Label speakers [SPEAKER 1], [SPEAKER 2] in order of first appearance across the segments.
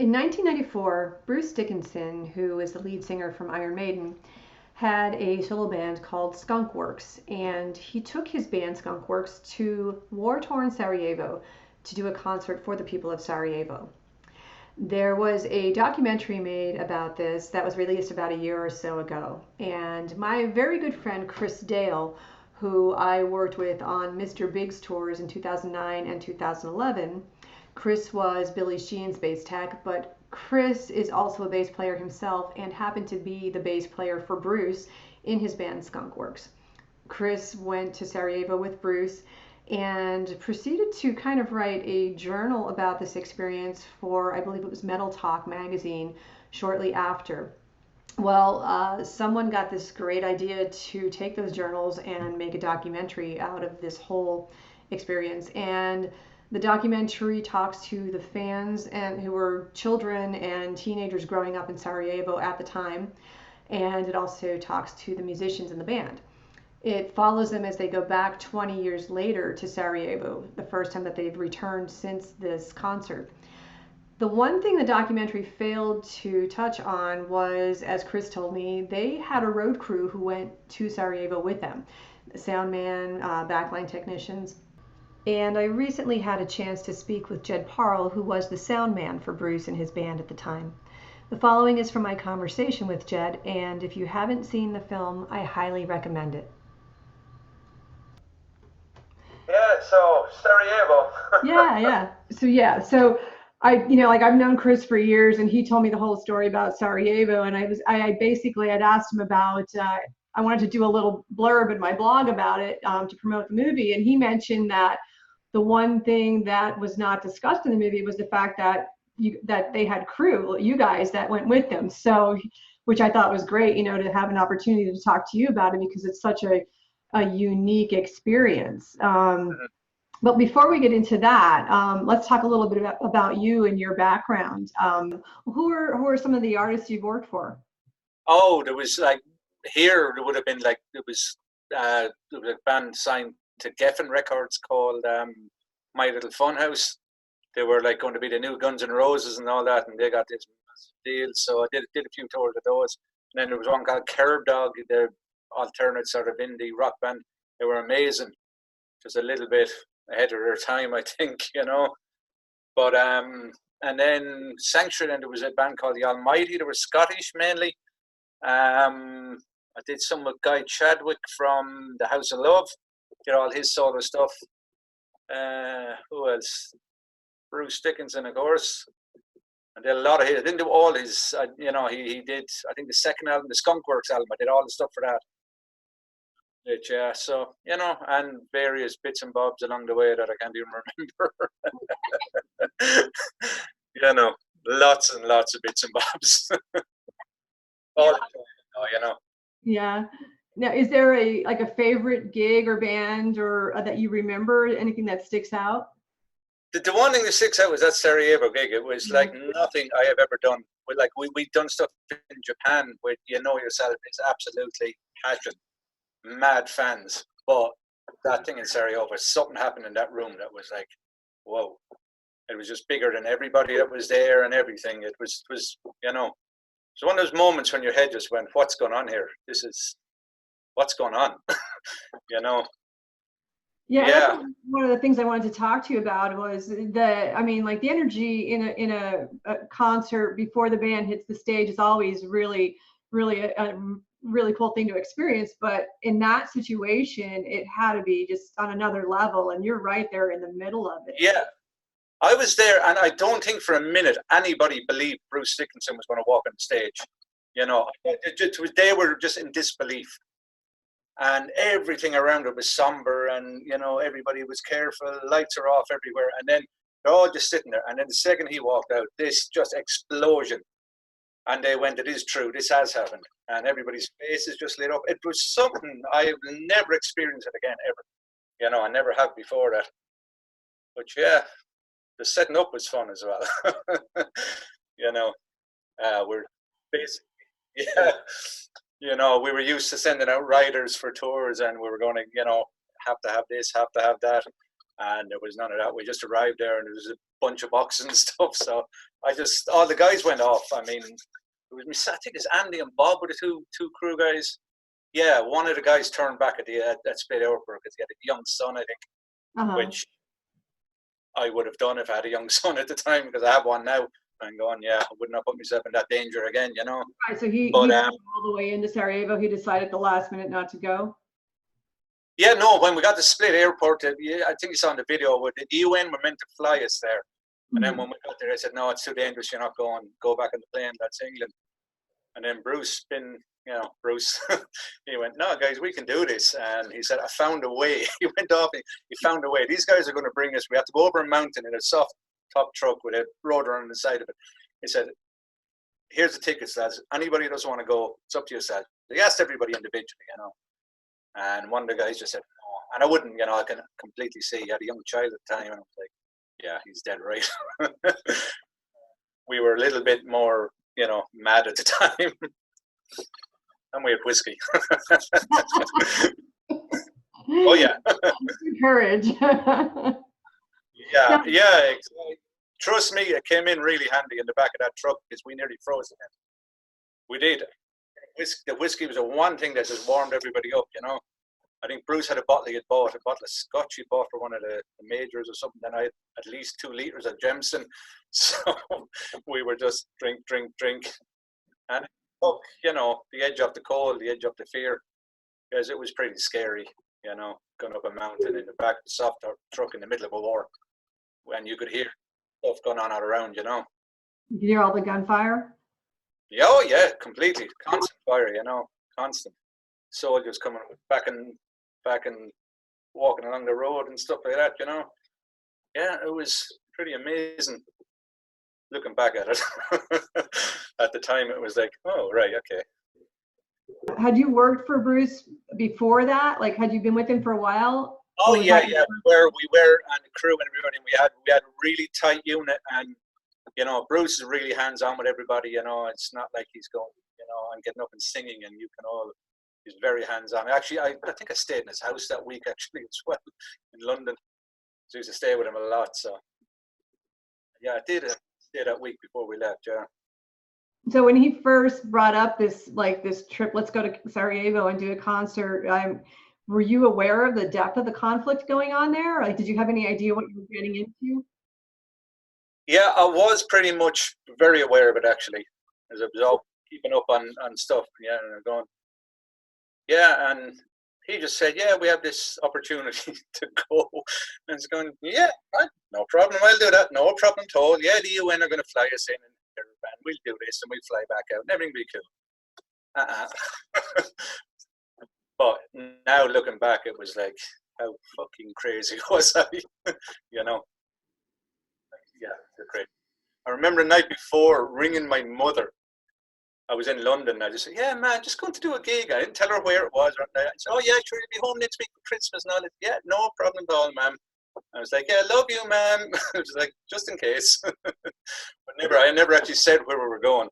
[SPEAKER 1] In 1994, Bruce Dickinson, who is the lead singer from Iron Maiden, had a solo band called Skunkworks, and he took his band Skunkworks to war-torn Sarajevo to do a concert for the people of Sarajevo. There was a documentary made about this that was released about a year or so ago, and my very good friend Chris Dale, who I worked with on Mr. Big's tours in 2009 and 2011. Chris was Billy Sheehan's bass tech, but Chris is also a bass player himself and happened to be the bass player for Bruce in his band Skunkworks. Chris went to Sarajevo with Bruce and proceeded to kind of write a journal about this experience for, I believe it was Metal Talk magazine, shortly after. Well, someone got this great idea to take those journals and make a documentary out of this whole experience. And the documentary talks to the fans and who were children and teenagers growing up in Sarajevo at the time, and it also talks to the musicians in the band. It follows them as they go back 20 years later to Sarajevo, the first time that they've returned since this concert. The one thing the documentary failed to touch on was, as Chris told me, they had a road crew who went to Sarajevo with them, sound man, backline technicians. And I recently had a chance to speak with Jed Parle, who was the sound man for Bruce and his band at the time. The following is from my conversation with Jed, and if you haven't seen the film, I highly recommend it.
[SPEAKER 2] Yeah, so Sarajevo.
[SPEAKER 1] So like I've known Chris for years, and he told me the whole story about Sarajevo, and I basically had asked him about. I wanted to do a little blurb in my blog about it to promote the movie, and he mentioned that the one thing that was not discussed in the movie was the fact that that they had crew, you guys, that went with them. So, which I thought was great, to have an opportunity to talk to you about it because it's such a unique experience. But before we get into that, let's talk a little bit about you and your background. Who are some of the artists you've worked for?
[SPEAKER 2] Oh, there was like here there would have been like there was a band signed to Geffen Records called My Little Funhouse. They were like going to be the new Guns N' Roses and all that, and they got this massive deal. So I did a few tours of those. And then there was one called Curb Dog, the alternate sort of indie rock band. They were amazing, just a little bit ahead of their time, I think. But and then Sanctuary, and there was a band called The Almighty. They were Scottish mainly. I did some with Guy Chadwick from the House of Love. Did all his solo stuff. Who else? Bruce Dickinson, of course. I did a lot of his. I didn't do all his. He did. I think the second album, the Skunkworks album. I did all the stuff for that. Yeah, so and various bits and bobs along the way that I can't even remember. Lots and lots of bits and bobs. All the time,
[SPEAKER 1] Yeah. Now, is there a favorite gig or band or that you remember? Anything that sticks out?
[SPEAKER 2] The one thing that sticks out was that Sarajevo gig. It was like nothing I have ever done. We'd done stuff in Japan with yourself. It's absolutely passion, mad fans. But that thing in Sarajevo, something happened in that room that was like, whoa! It was just bigger than everybody that was there and everything. It was it's one of those moments when your head just went, "What's going on here? This is what's going on?" you know.
[SPEAKER 1] Yeah,
[SPEAKER 2] Yeah.
[SPEAKER 1] that's one of the things I wanted to talk to you about was the energy in a concert before the band hits the stage is always really, really a really cool thing to experience. But in that situation, it had to be just on another level, and you're right there in the middle of it.
[SPEAKER 2] Yeah. I was there, and I don't think for a minute anybody believed Bruce Dickinson was going to walk on the stage. They were just in disbelief, and everything around it was somber, and everybody was careful. Lights are off everywhere, and then they're all just sitting there. And then the second he walked out, this just explosion, and they went, "It is true. This has happened," and everybody's faces just lit up. It was something I've never experienced it again ever. I never have before that. But yeah. The setting up was fun as well. We're basically, yeah, we were used to sending out riders for tours, and we were going to, have to have this, have to have that, and there was none of that. We just arrived there, and it was bunch of boxes and stuff. So all the guys went off. I mean, it was me. I think it's Andy and Bob were the two crew guys. Yeah, one of the guys turned back at that Split Airport because he had a young son, I think, which I would have done if I had a young son at the time, because I have one now. I'm going, yeah, I would not put myself in that danger again, you know.
[SPEAKER 1] Right, so he went all the way into Sarajevo. He decided at the last minute not to go.
[SPEAKER 2] Yeah, no. When we got to Split Airport, I think you saw in the video, the UN were meant to fly us there, and then when we got there, they said, no, it's too dangerous. You're not going. Go back on the plane. That's England. And then Bruce, he went, no, guys, we can do this. And he said, I found a way. He went off, he found a way. These guys are going to bring us. We have to go over a mountain in a soft top truck with a rotor on the side of it. He said, here's the tickets, lads. Anybody who doesn't want to go, it's up to yourself. He asked everybody individually, you know. And one of the guys just said, no. And I wouldn't, you know, I can completely see. He had a young child at the time. And I was like, yeah, he's dead right. We were a little bit more, you know, mad at the time. And we had whiskey. Oh, yeah.
[SPEAKER 1] Courage.
[SPEAKER 2] Yeah. Exactly. Trust me, it came in really handy in the back of that truck because we nearly froze to death. We did. The whiskey was the one thing that just warmed everybody up, you know. I think Bruce had a bottle he had bought, a bottle of scotch he bought for one of the majors or something. Then I had at least 2 liters of Jameson. So we were just drink. And took, you know, the edge of the cold, the edge of the fear, because it was pretty scary, you know, going up a mountain in the back of the soft truck in the middle of a war when you could hear stuff going on all around, you know.
[SPEAKER 1] You could hear all the gunfire?
[SPEAKER 2] Yeah, oh yeah, completely. Constant fire, you know, constant. Soldiers coming back and walking along the road and stuff like that, you know. Yeah, it was pretty amazing looking back at it. At the time, it was like, oh, right, okay.
[SPEAKER 1] Had you worked for Bruce before that? Like, had you been with him for a while?
[SPEAKER 2] Oh, yeah. We were on the crew and everybody. We had a really tight unit, and you know, Bruce is really hands-on with everybody. You know, it's not like he's going, you know, and getting up and singing, and you can all. He's very hands-on. Actually, I think I stayed in his house that week actually as well in London. So I used to stay with him a lot. So yeah, I did stay that week before we left. Yeah.
[SPEAKER 1] So when he first brought up this trip, let's go to Sarajevo and do a concert. Were you aware of the depth of the conflict going on there? Like, did you have any idea what you were getting into?
[SPEAKER 2] Yeah, I was pretty much very aware of it actually, as I was all keeping up on stuff. Yeah, and going. Yeah, and he just said, yeah, we have this opportunity to go. And it's going, yeah, right, no problem, I'll do that, no problem at all. Yeah, the UN are going to fly us in, and we'll do this, and we'll fly back out, and everything will be cool. But now looking back, it was like, how fucking crazy was I? You know? Yeah, they're crazy. I remember the night before ringing my mother. I was in London. I just said, yeah, man, just going to do a gig. I didn't tell her where it was. I said, oh, yeah, sure, you'll be home next week for Christmas and all that. Yeah, no problem at all, ma'am. I was like, yeah, love you, ma'am. I was like, just in case. But I never actually said where we were going.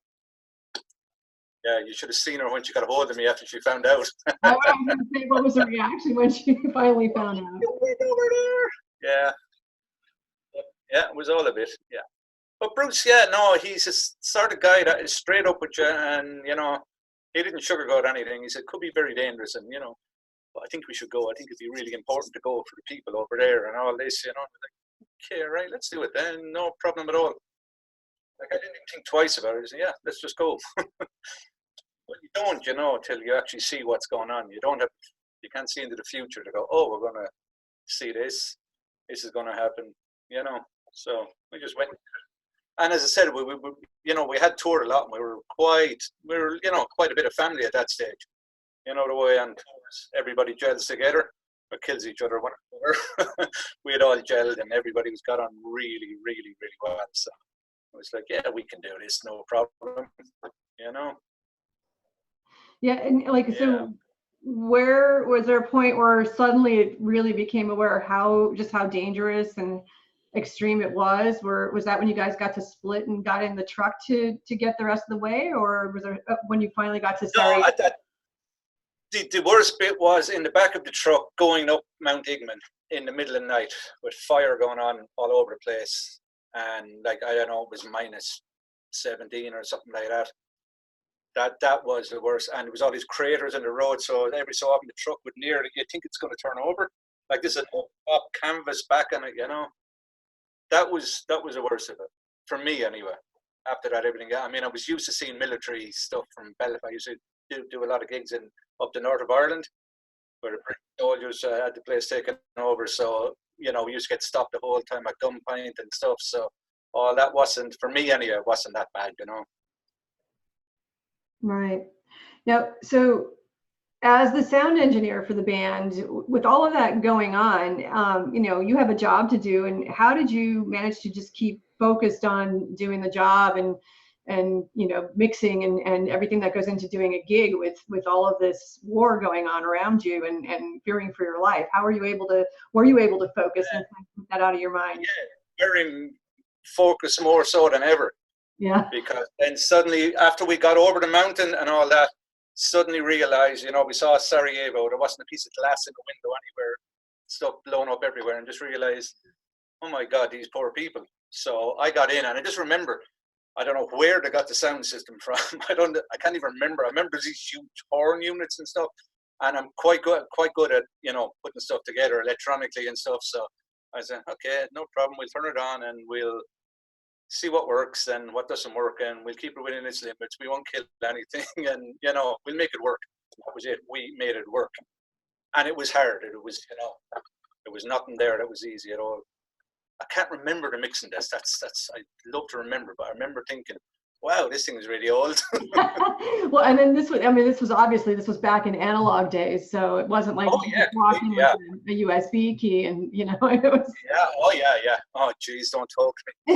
[SPEAKER 2] Yeah, you should have seen her when she got a hold of me after she found out.
[SPEAKER 1] I was going to say, what was her reaction when she finally found out?
[SPEAKER 2] You went over there. Yeah. Yeah, it was all of it. Yeah. But Bruce, yeah, no, he's a sort of guy that is straight up with you, and you know, he didn't sugarcoat anything. He said, could be very dangerous, and you know, but I think we should go. I think it'd be really important to go for the people over there and all this, you know. Like, okay, right, let's do it then. No problem at all. Like, I didn't even think twice about it. I said, yeah, let's just go. But you don't, you know, till you actually see what's going on. You can't see into the future to go, oh, we're going to see this. This is going to happen, you know. So we just went. And as I said, we you know, we had toured a lot, and we were you know, quite a bit of family at that stage. You know, the way on tours, everybody gels together or kills each other, whatever. We had all gelled, and everybody was got on really, really, really well. So it was like, yeah, we can do this, no problem. You know.
[SPEAKER 1] Yeah, and like, so where was there a point where suddenly it really became aware how dangerous and extreme it was? Was that when you guys got to split and got in the truck to get the rest of the way, or was there when you finally got to Sarajevo?
[SPEAKER 2] No, the worst bit was in the back of the truck going up Mount Igman in the middle of the night with fire going on all over the place. and like I don't know, it was minus 17 or something like that. That was the worst, and there was all these craters in the road. So every so often the truck would near it, you think it's going to turn over. Like this is an up canvas back on it, you know. That was the worst of it for me anyway. After that, everything. I mean, I was used to seeing military stuff from Belfast. I used to do a lot of gigs in up the north of Ireland, where the British soldiers had the place taken over. So you know, we used to get stopped the whole time at gunpoint and stuff. So all that wasn't for me anyway. It wasn't that bad, you know.
[SPEAKER 1] Right. Now, so as the sound engineer for the band, with all of that going on, you know, you have a job to do, and how did you manage to just keep focused on doing the job and you know, mixing and everything that goes into doing a gig with all of this war going on around you and fearing for your life? How were you able to focus and kind of put that out of your mind?
[SPEAKER 2] Yeah, very focused more so than ever.
[SPEAKER 1] Yeah.
[SPEAKER 2] Because then suddenly, after we got over the mountain and all that, suddenly realized, you know, we saw Sarajevo, there wasn't a piece of glass in the window anywhere, stuff blown up everywhere, and just realized, oh my God, these poor people. So I got in, and I just remember, I don't know where they got the sound system from. I can't even remember. I remember these huge horn units and stuff, and I'm quite good at, you know, putting stuff together electronically and stuff. So I said, okay, no problem. We'll turn it on and we'll see what works and what doesn't work, and we'll keep it within its limits. We won't kill anything, and you know, we'll make it work. That was it. We made it work, and it was hard. It was, you know, there was nothing there that was easy at all. I can't remember the mixing desk. That's I'd love to remember, but I remember thinking, wow, this thing is really old.
[SPEAKER 1] Well, and then this was back in analog days, so it wasn't like
[SPEAKER 2] Oh yeah,
[SPEAKER 1] walking
[SPEAKER 2] yeah.
[SPEAKER 1] with a USB key, and you know, it was.
[SPEAKER 2] Yeah, oh yeah. Oh geez, don't talk to me,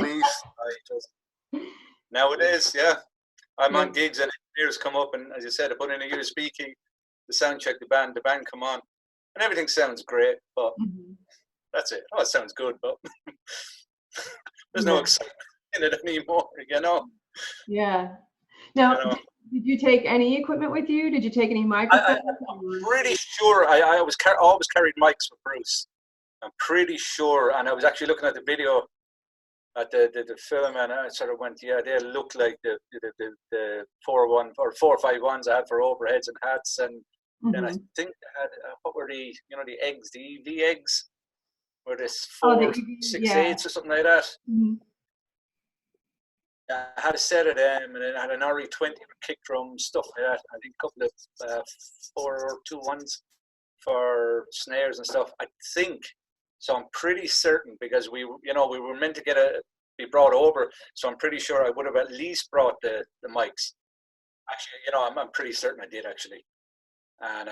[SPEAKER 2] please. Nowadays, yeah, I'm on gigs and engineers come up, and as you said, I put in a USB key, the sound check, the band come on, and everything sounds great, but that's it. Oh, it sounds good, but there's no excitement in it anymore, you know.
[SPEAKER 1] Yeah. Now,
[SPEAKER 2] You know,
[SPEAKER 1] did you take any equipment with you? Did you take any microphones?
[SPEAKER 2] I'm pretty sure I always carried mics with Bruce. I'm pretty sure, and I was actually looking at the video at the film, and I sort of went, yeah, they look like the 4-1 or 4-5-1s I had for overheads and hats, and then I think they had what were the eggs, the EV eggs, were this 4-6-8s or something like that. I had a set of them, and then I had an RE20 with kick drums, stuff like that. I think a couple of 4-2-1s for snares and stuff. I think. So I'm pretty certain, because we were meant to be brought over. So I'm pretty sure I would have at least brought the mics. Actually, you know, I'm pretty certain I did actually, and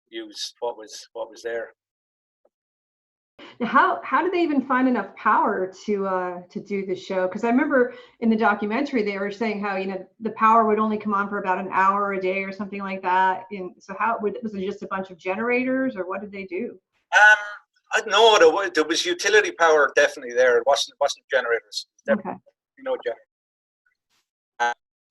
[SPEAKER 2] used what was there.
[SPEAKER 1] Now, how did they even find enough power to do the show? Because I remember in the documentary they were saying how, you know, the power would only come on for about an hour a day or something like that. And so was it just a bunch of generators, or what did they do?
[SPEAKER 2] I don't know. There was utility power definitely there. It wasn't generators.
[SPEAKER 1] Okay.
[SPEAKER 2] No generators.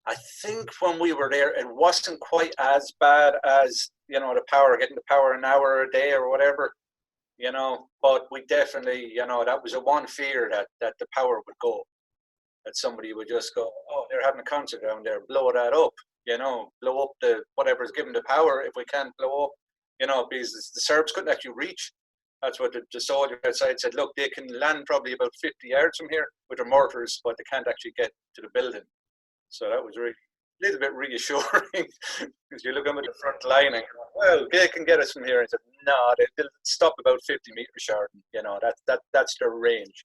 [SPEAKER 2] I think when we were there, it wasn't quite as bad as, you know, getting the power an hour a day or whatever, you know. But we definitely, you know, that was a one fear that the power would go, that somebody would just go, oh, they're having a concert down there, blow that up, you know, blow up the whatever's given the power if we can't blow up, you know, because the Serbs couldn't actually reach. That's what the soldier outside said. Look, they can land probably about 50 yards from here with their mortars, but they can't actually get to the building. So that was really a little bit reassuring, because you look at the front line and go, well, they can get us from here. And said, no, they'll stop about 50 meters short. You know, that's their range.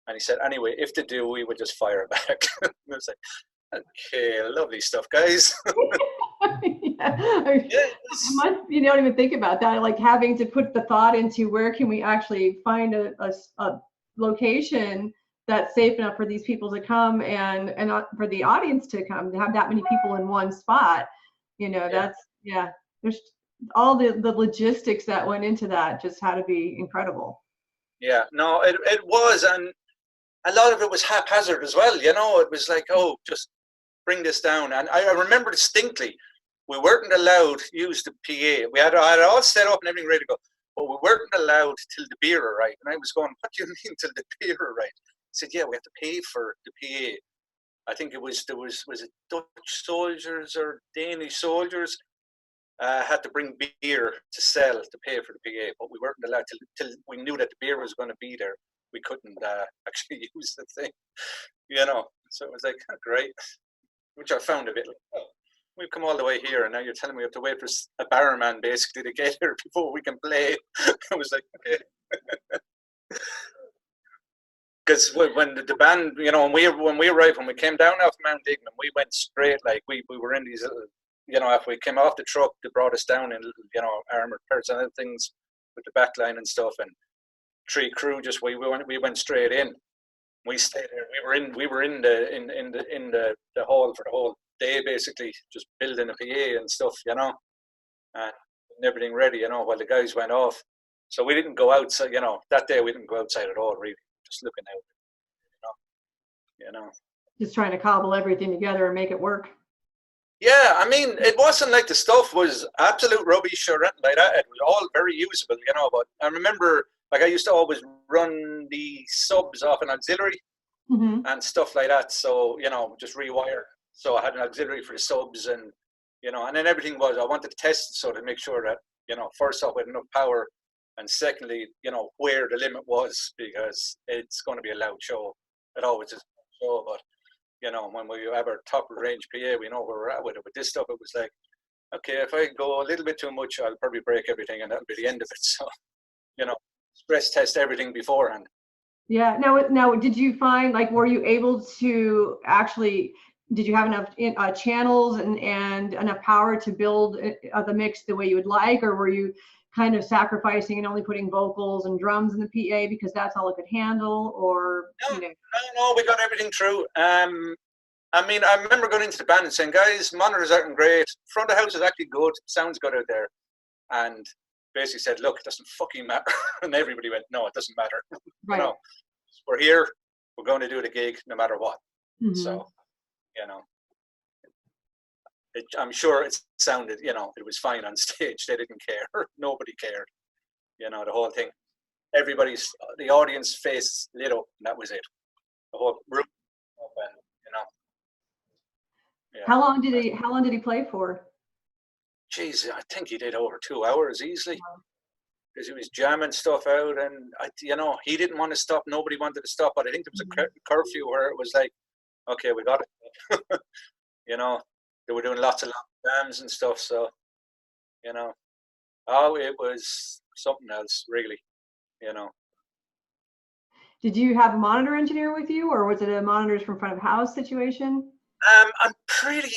[SPEAKER 2] And he said, anyway, if they do, we would just fire back. I was like, okay, lovely stuff, guys.
[SPEAKER 1] You don't even think about that, like having to put the thought into where can we actually find a location that's safe enough for these people to come and for the audience to come, to have that many people in one spot, you know. There's all the logistics that went into that just had to be incredible.
[SPEAKER 2] Yeah, no, it was, and a lot of it was haphazard as well, you know. It was like, oh, just bring this down. And I remember distinctly, we weren't allowed to use the PA. I had it all set up and everything ready to go, but we weren't allowed till the beer arrived. And I was going, what do you mean till the beer arrived? said, yeah, we have to pay for the PA. I think was it Dutch soldiers or Danish soldiers had to bring beer to sell to pay for the PA, but we weren't allowed till we knew that the beer was going to be there. We couldn't actually use the thing, you know. So it was like, oh, great, which I found a bit like, oh, we've come all the way here, and now you're telling me we have to wait for a barman basically to get here before we can play. I was like, okay. Because when the band, you know, when we arrived, when we came down off Mount Dignam, we went straight, like we were in these little, you know, after we came off the truck, they brought us down in little, you know, armored personnel things with the backline and stuff, and 3 crew just we went straight in. We stayed there. We were in the hall for the whole day, basically, just building a PA and stuff, you know, and everything ready, you know, while the guys went off. So we didn't go outside, you know, that day we didn't go outside at all, really. Just looking out, you know.
[SPEAKER 1] Just trying to cobble everything together and make it work.
[SPEAKER 2] Yeah, I mean, it wasn't like the stuff was absolute rubbish or anything like that. It was all very usable, you know. But I remember, like, I used to always run the subs off an auxiliary and stuff like that. So, you know, just rewire. So I had an auxiliary for the subs, and you know, and then everything was, I wanted to test so to make sure that, you know, first off, we had enough power. And secondly, you know, where the limit was, because it's going to be a loud show. It always is a show, but, you know, when we have our top range PA, we know where we're at with it. With this stuff, it was like, okay, if I go a little bit too much, I'll probably break everything, and that'll be the end of it. So, you know, stress test everything beforehand.
[SPEAKER 1] Yeah. Now, did you find, like, were you able to actually, did you have enough channels and enough power to build the mix the way you would like, or were you kind of sacrificing and only putting vocals and drums in the PA because that's all it could handle? Or
[SPEAKER 2] No, we got everything through. I mean, I remember going into the band and saying, guys, monitors aren't great, front of the house is actually good, sounds good out there, and basically said, look, it doesn't fucking matter. And everybody went, no, it doesn't matter.
[SPEAKER 1] Right.
[SPEAKER 2] No, we're here, we're going to do the gig no matter what. So, you know, I'm sure it sounded, you know, it was fine on stage. They didn't care. Nobody cared. You know, the whole thing. The audience face lit up, and that was it. The whole room open, you know. Yeah.
[SPEAKER 1] How long did he play for?
[SPEAKER 2] Jeez, I think he did over 2 hours easily. Because he was jamming stuff out, and you know, he didn't want to stop. Nobody wanted to stop, but I think there was a curfew where it was like, okay, we got it. You know, they were doing lots of long jams and stuff, so, you know, it was something else, really, you know.
[SPEAKER 1] Did you have a monitor engineer with you, or was it a monitors from front of house situation?
[SPEAKER 2] I'm pretty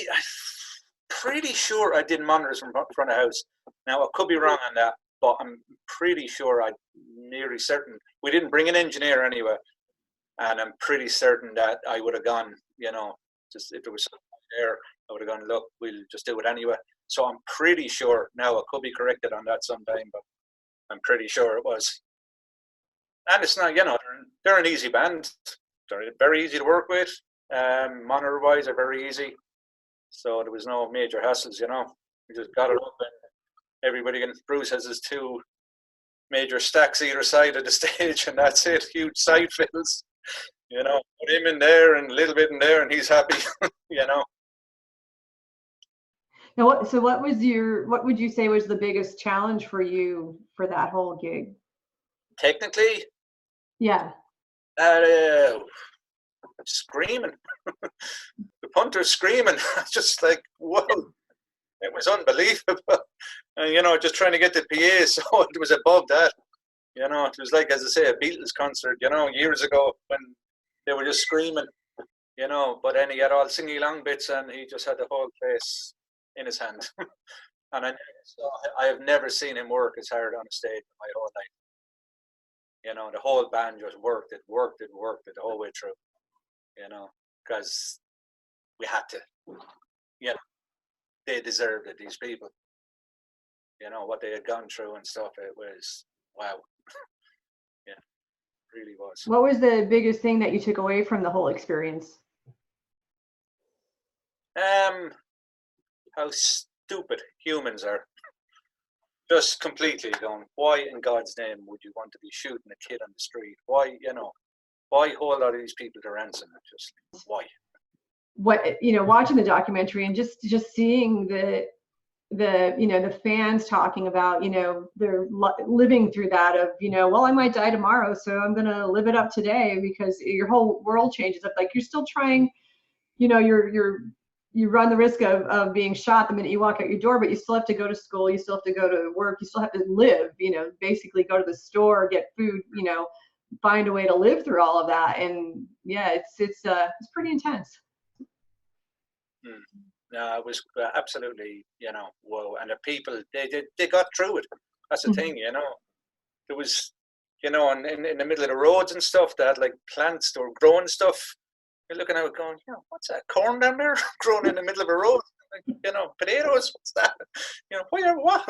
[SPEAKER 2] sure I did monitors from front of house. Now, I could be wrong on that, but I'm pretty sure, I'm nearly certain. We didn't bring an engineer anyway, and I'm pretty certain that I would have gone, you know, just if there was something there, I would have gone, look, we'll just do it anyway. So I'm pretty sure, now I could be corrected on that sometime, but I'm pretty sure it was. And it's not, you know, they're an easy band. They're very easy to work with. Monitor-wise, they're very easy. So there was no major hassles, you know. We just got it up, and everybody, and Bruce has his 2 major stacks either side of the stage, and that's it. Huge side fills, you know. Put him in there and a little bit in there, and he's happy, you know.
[SPEAKER 1] Now, what would you say was the biggest challenge for you for that whole gig?
[SPEAKER 2] Technically,
[SPEAKER 1] yeah,
[SPEAKER 2] screaming. The punter screaming, just like, whoa, it was unbelievable. You know, just trying to get the PA, so it was above that. You know, it was like, as I say, a Beatles concert, you know, years ago when they were just screaming, you know, but then he had all singing along bits, and he just had the whole place in his hand. And I have never seen him work as hard on a stage in my whole life. You know, the whole band just worked it the whole way through, you know, because we had to, you know, they deserved it, these people. You know, what they had gone through and stuff, it was, wow. Yeah, it really was.
[SPEAKER 1] What was the biggest thing that you took away from the whole experience?
[SPEAKER 2] How stupid humans are. Just completely going, why in God's name would you want to be shooting a kid on the street? Why, you know, why hold all these people to ransom? Just why?
[SPEAKER 1] What, watching the documentary and just seeing the the fans talking about, they're living through that of, well, I might die tomorrow, so I'm going to live it up today, because your whole world changes up. Like, you're still trying, you run the risk of being shot the minute you walk out your door, but you still have to go to school, you still have to go to work, you still have to live, basically go to the store, get food, find a way to live through all of that. And yeah, it's pretty intense.
[SPEAKER 2] No, it was absolutely, whoa. And the people, they got through it. That's the thing, There was, in the middle of the roads and stuff, they had like plants that were growing stuff. You're looking at it going, what's that, corn down there growing in the middle of a road? Like, potatoes, what's that? What?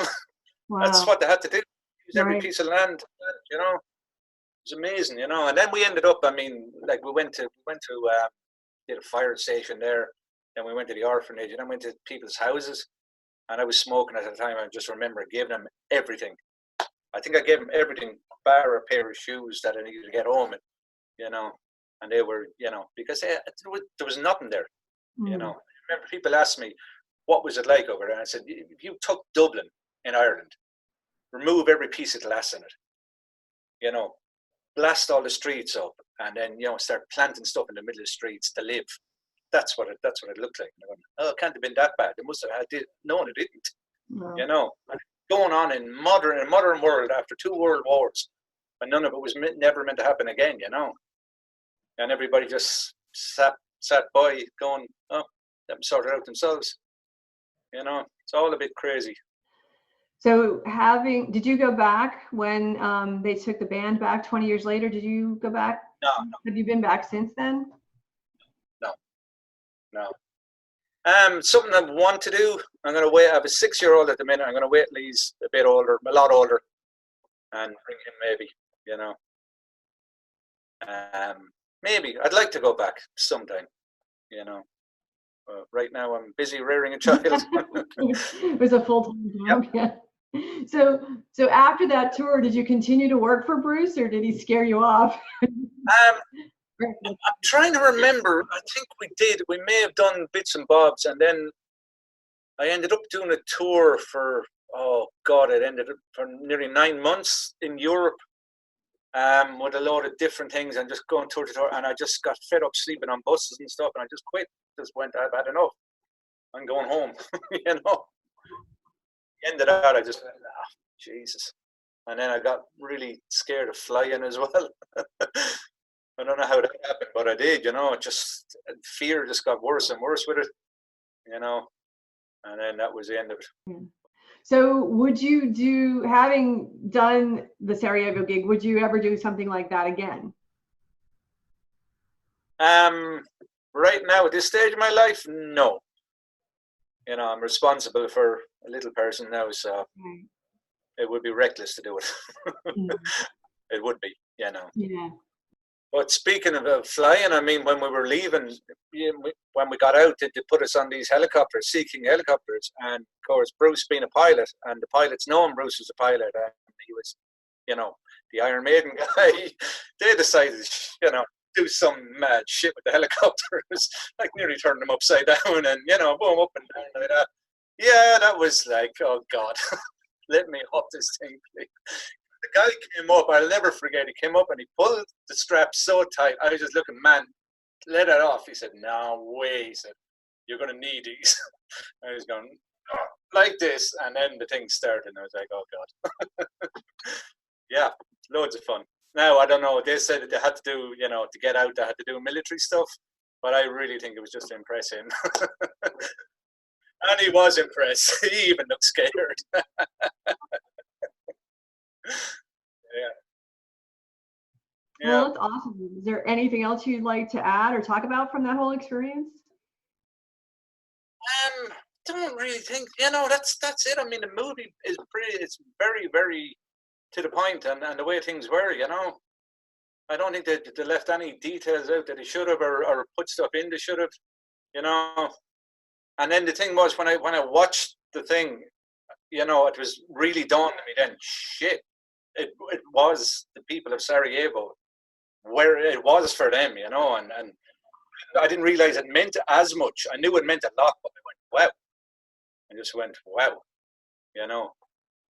[SPEAKER 1] Wow.
[SPEAKER 2] That's what they had to do. Use every piece of land, It was amazing, And then we ended up, we went to did a fire station there. Then we went to the orphanage, and then went to people's houses. And I was smoking at the time. I just remember giving them everything. I think I gave them everything, bar a pair of shoes that I needed to get home in, And they were, because there was nothing there, I remember people asked me, what was it like over there? And I said, if you took Dublin in Ireland, remove every piece of glass in it, blast all the streets up, and then, start planting stuff in the middle of the streets to live. That's what it looked like. And going, it can't have been that bad. It must have had it. No, it didn't.
[SPEAKER 1] No.
[SPEAKER 2] Going on in modern world after 2 world wars, and none of it was never meant to happen again. And everybody just sat by, going, let them sort it out themselves. It's all a bit crazy.
[SPEAKER 1] So did you go back when they took the band back 20 years later? Did you go back?
[SPEAKER 2] No.
[SPEAKER 1] Have you been back since then?
[SPEAKER 2] No. Something I want to do. I'm going to wait. I have a 6-year-old at the minute. I'm going to wait till he's a lot older, and bring him maybe. Maybe I'd like to go back sometime. Right now I'm busy rearing a child.
[SPEAKER 1] It was a full-time job. Yep. Yeah. So after that tour, did you continue to work for Bruce, or did he scare you off?
[SPEAKER 2] I'm trying to remember. I think we did. We may have done bits and bobs, and then I ended up doing a tour for, it ended up for nearly 9 months in Europe, with a load of different things, and just going tour to tour. And I just got fed up sleeping on buses and stuff, and I just quit. Just went, I've had enough. I'm going home. Ended out, I just went, Jesus. And then I got really scared of flying as well. I don't know how that happened, but I did, just fear just got worse and worse with it, and then that was the end of it.
[SPEAKER 1] So would you having done the Sarajevo gig, would you ever do something like that again?
[SPEAKER 2] Right now, at this stage of my life, no. I'm responsible for a little person now, so it would be reckless to do it. It would be,
[SPEAKER 1] Yeah.
[SPEAKER 2] But speaking of flying, when we were leaving, when we got out, they put us on these helicopters, Sea-King helicopters. And of course, Bruce being a pilot, and the pilots knowing Bruce was a pilot, and he was, the Iron Maiden guy, they decided, do some mad shit with the helicopters, like nearly turn them upside down and, boom, up and down like that. Yeah, that was like, oh God, let me off this thing, please. The guy came up, I'll never forget, he came up and he pulled the strap so tight. I was just looking, man, let it off. He said, no way. He said, you're going to need these. I was going, like this. And then the thing started and I was like, oh God. Yeah, loads of fun. Now, I don't know, they said that they had to do, to get out, they had to do military stuff. But I really think it was just to impress him. And he was impressed. He even looked scared. Yeah.
[SPEAKER 1] Well, that's awesome. Is there anything else you'd like to add or talk about from that whole experience?
[SPEAKER 2] Don't really think, that's it. The movie is it's very, very to the point, and the way things were, I don't think they left any details out that they should have, or put stuff in they should have, And then the thing was, when I watched the thing, it was really dawned on me then, shit, it was the people of Sarajevo where it was for them, you know, and I didn't realize it meant as much. I knew it meant a lot, but I went, wow. I just went, wow, you know.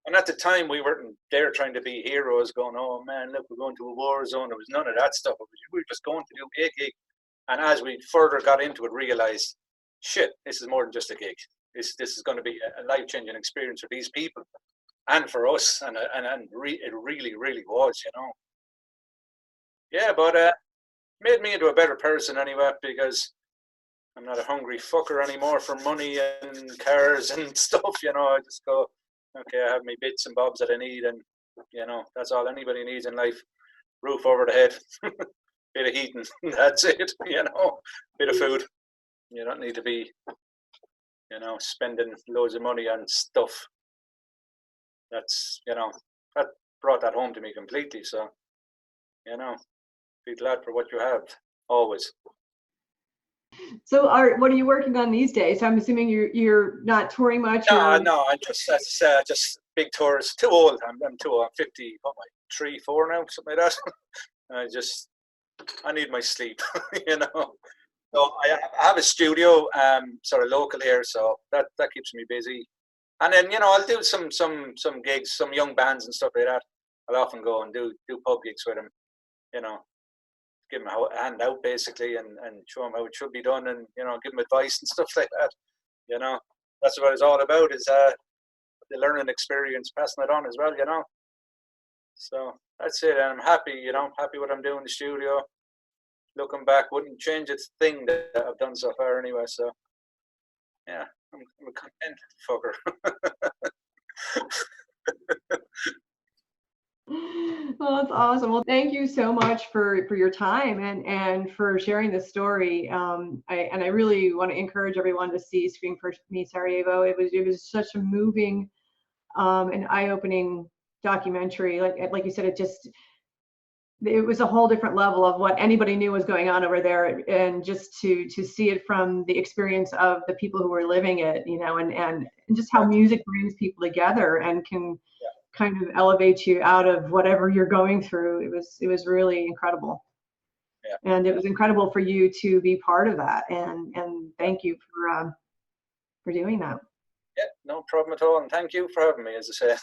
[SPEAKER 2] And at the time, we weren't there trying to be heroes going, oh man, look, we're going to a war zone. There was none of that stuff. We were just going to do a gig. And as we further got into it, realized, shit, this is more than just a gig. This is going to be a life-changing experience for these people and for us. And it really, really was, you know. Yeah, but made me into a better person anyway, because I'm not a hungry fucker anymore for money and cars and stuff, you know. I just go, okay, I have my bits and bobs that I need, and, you know, that's all anybody needs in life. Roof over the head, bit of heating, that's it, you know, bit of food. You don't need to be, you know, spending loads of money on stuff. That's, you know, that brought that home to me completely, so, you know, be glad for what you have, always.
[SPEAKER 1] So, what are you working on these days? I'm assuming you're not touring much.
[SPEAKER 2] No, I just, as I said, just big tours. Too old. I'm too old. I'm 50, what am I, 3, 4 now, something like that. I need my sleep, you know. So I have a studio, sort of local here, so that keeps me busy. And then, you know, I'll do some gigs, some young bands and stuff like that. I'll often go and do pub gigs with them, you know. Give them a hand out basically, and show them how it should be done, and, you know, give them advice and stuff like that. You know, that's what it's all about, is the learning experience, passing it on as well, you know. So that's it, and I'm happy, you know, happy what I'm doing in the studio. Looking back, wouldn't change a thing that I've done so far anyway. So yeah, I'm a content fucker.
[SPEAKER 1] Well, that's awesome. Well, thank you so much for your time and for sharing this story. I really want to encourage everyone to see Scream for Me Sarajevo. It was such a moving and eye-opening documentary. Like you said, it was a whole different level of what anybody knew was going on over there, and just to see it from the experience of the people who were living it, you know, and just how music brings people together and can kind of elevate you out of whatever you're going through. It was really incredible.
[SPEAKER 2] Yeah.
[SPEAKER 1] And it was incredible for you to be part of that, and thank you for doing that.
[SPEAKER 2] Yeah, no problem at all, and thank you for having me, as I say.